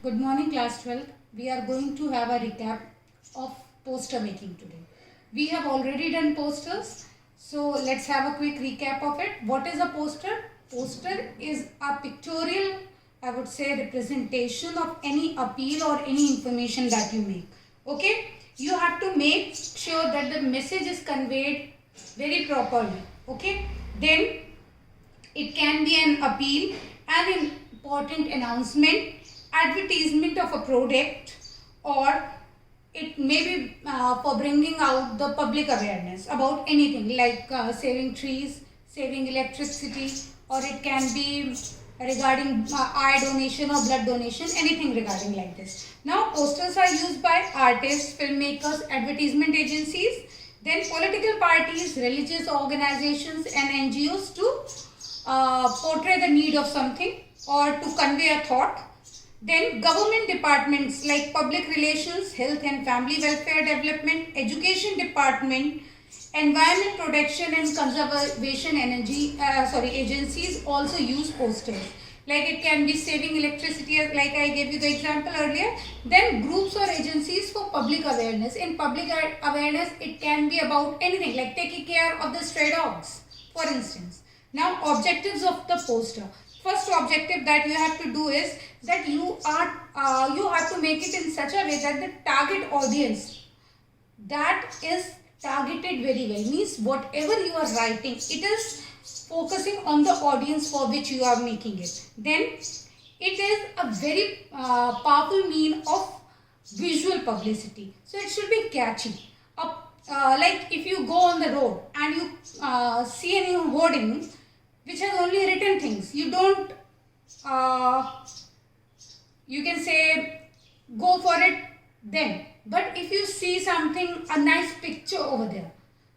Good morning, class 12th. We are going to have a recap of poster making today. We have already done posters, so let's have a quick recap of it. What is a poster? Poster is a pictorial, I would say, representation of any appeal or any information that you make. Okay? You have to make sure that the message is conveyed very properly. Okay? Then it can be an appeal, an important announcement, advertisement of a product, or it may be for bringing out the public awareness about anything like saving trees, saving electricity, or it can be regarding eye donation or blood donation, anything regarding like this. Now, posters are used by artists, filmmakers, advertisement agencies, then political parties, religious organizations, and NGOs to portray the need of something or to convey a thought. Then government departments like public relations, health and family welfare development, education department, environment protection and conservation agencies also use posters. Like it can be saving electricity, like I gave you the example earlier. Then groups or agencies for public awareness. In public awareness, it can be about anything like taking care of the stray dogs, for instance. Now, objectives of the poster. First objective that you have to do is that you have to make it in such a way that the target audience that is targeted very well, means whatever you are writing, it is focusing on the audience for which you are making it. Then it is a very powerful mean of visual publicity, so it should be catchy. Like if you go on the road and you see any hoarding which has only written things, you don't you can say go for it then. But if you see something, a nice picture over there,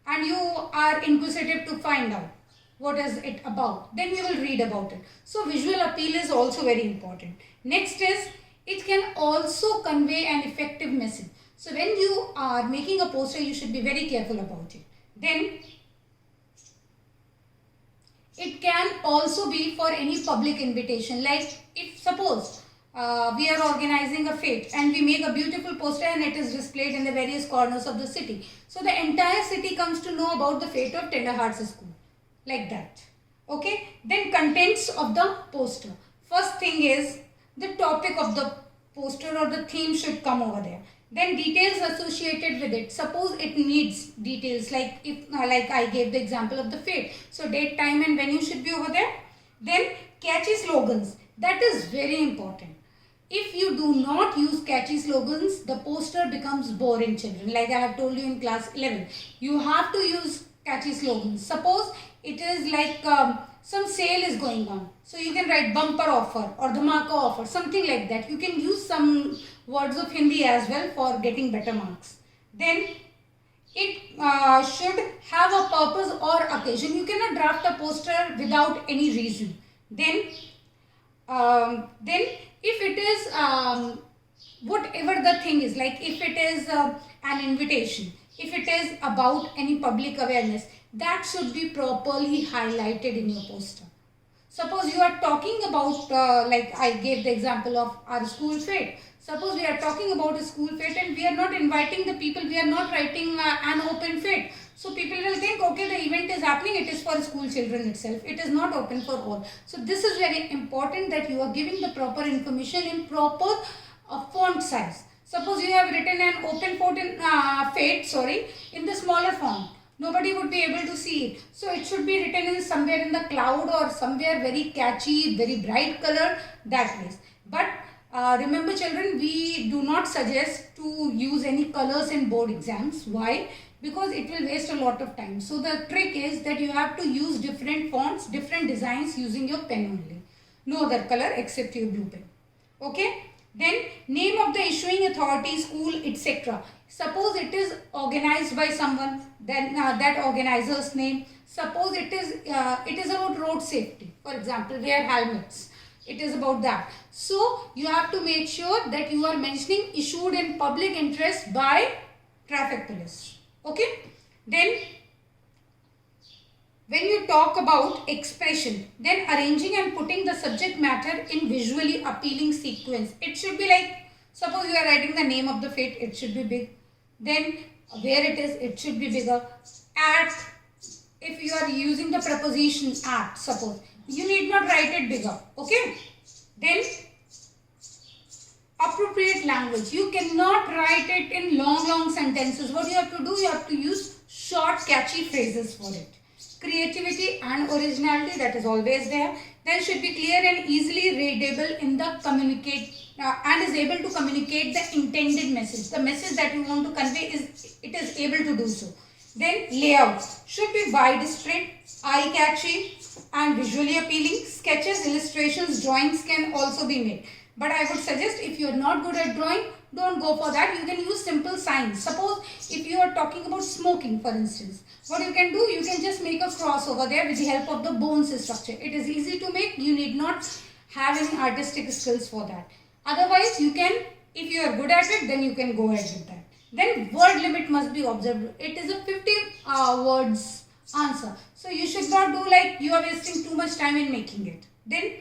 and you are inquisitive to find out what is it about, then you will read about it. So visual appeal is also very important. Next is, it can also convey an effective message. So when you are making a poster, you should be very careful about it. Then it can also be for any public invitation. Like if suppose we are organizing a fete and we make a beautiful poster and it is displayed in the various corners of the city. So the entire city comes to know about the fate of Tender Hearts School. Like that. Okay. Then contents of the poster. First thing is the topic of the poster or the theme should come over there. Then details associated with it. Suppose it needs details like if like I gave the example of the fate. So date, time and venue should be over there. Then catchy slogans. That is very important. If you do not use catchy slogans, the poster becomes boring, children. Like I have told you in class 11. You have to use catchy slogans. Suppose it is like some sale is going on. So you can write bumper offer or dhamaka offer, something like that. You can use some words of Hindi as well for getting better marks. Then it should have a purpose or occasion. You cannot draft a poster without any reason. Then if it is whatever the thing is, like if it is an invitation, if it is about any public awareness, that should be properly highlighted in your poster. Suppose you are talking about like I gave the example of our school fete. Suppose we are talking about a school fete and we are not inviting the people, we are not writing an open fete. So people will think, okay, the event is happening, it is for school children itself. It is not open for all. So this is very important that you are giving the proper information in proper font size. Suppose you have written an open fete in the smaller font. Nobody would be able to see it. So it should be written in somewhere in the cloud or somewhere very catchy, very bright color, that place. But remember children, we do not suggest to use any colors in board exams. Why? Because it will waste a lot of time. So the trick is that you have to use different fonts, different designs using your pen only. No other color except your blue pen. Okay? Then name of the issuing authority, school, etc. Suppose it is organized by someone, then that organizer's name. Suppose it is about road safety. For example, wear helmets. It is about that. So you have to make sure that you are mentioning issued in public interest by traffic police. Okay. Then when you talk about expression, then arranging and putting the subject matter in visually appealing sequence. It should be like, suppose you are writing the name of the fate, it should be big. Then where it should be bigger. At, if you are using the preposition at, suppose, you need not write it bigger. Okay. Then appropriate language. You cannot write it in long sentences. What you have to do, you have to use short catchy phrases for it. Creativity and originality, that is always there. Then should be clear and easily readable in the communicate and is able to communicate the intended message. The message that you want to convey is able to do so. Then layout should be widespread, eye-catchy and visually appealing. Sketches, illustrations, drawings can also be made. But I would suggest, if you are not good at drawing, don't go for that. You can use simple signs. Suppose if you are talking about smoking, for instance, what you can do, you can just make a cross over there with the help of the bones structure. It is easy to make. You need not have any artistic skills for that. Otherwise, you can, if you are good at it, then you can go ahead with that. Then word limit must be observed. It is a 50 words answer. So you should not do like you are wasting too much time in making it. Then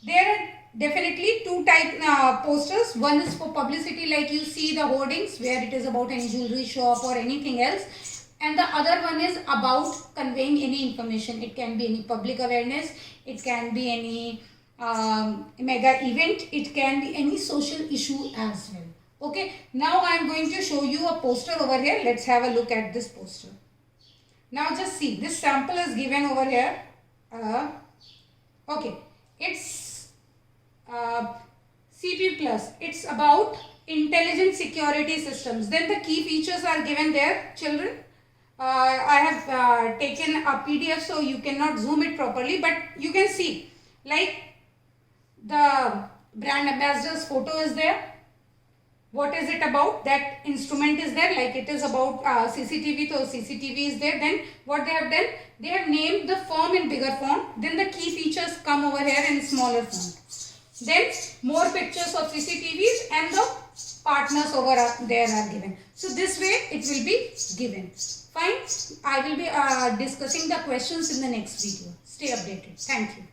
there are definitely two type posters. One is for publicity, like you see the hoardings where it is about any jewelry shop or anything else. And the other one is about conveying any information. It can be any public awareness. It can be any mega event. It can be any social issue as well. Okay. Now I am going to show you a poster over here. Let's have a look at this poster. Now just see, this sample is given over here. Okay. It's CP plus. It's about intelligent security systems. Then the key features are given there, children. I have taken a PDF, so you cannot zoom it properly, but you can see like the brand ambassador's photo is there. What is it about? That instrument is there, like it is about CCTV, so CCTV is there. Then what they have done, they have named the firm in bigger font. Then the key features come over here in smaller font. Then more pictures of CCTVs and the partners over there are given. So this way it will be given. Fine. I will be discussing the questions in the next video. Stay updated. Thank you.